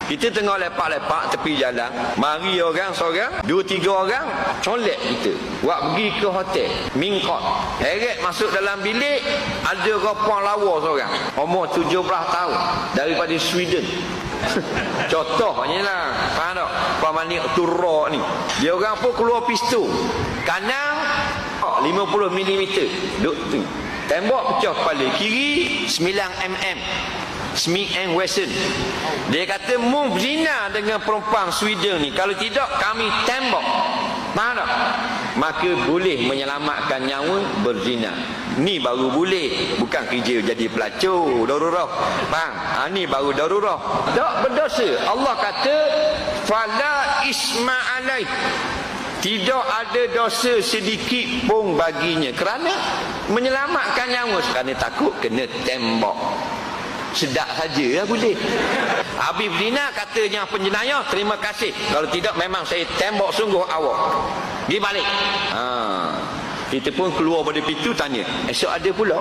Kita tengah lepak-lepak tepi jalan, mari orang seorang, 2-3 orang colek kita, buat pergi ke hotel mingkot. Heret masuk dalam bilik, ada perempuan lawa seorang, umur 17 tahun, daripada Sweden. Contohnya lah, faham tak? Pamanik turok ni, dia orang pun keluar pistol kanan 50mm, duk tu tembak pecah kepala, kiri 9mm, Smith & Wesson. Dia kata mu berzina dengan perempuan Sweden ni, kalau tidak kami tembak. Faham tak? Maka boleh menyelamatkan nyawa berzina. Ni baru boleh, bukan kerja jadi pelacur darurah. Faham? Ni baru darurah. Tak berdosa. Allah kata fala isma alaih, tidak ada dosa sedikit pun baginya, kerana menyelamatkan nyawa, kerana takut kena tembak. Sedap saja lah boleh. Habib Zina katanya penjenayah, terima kasih, kalau tidak memang saya tembak sungguh awak. Pergi balik. Kita pun keluar pada pintu tanya, esok ada pula.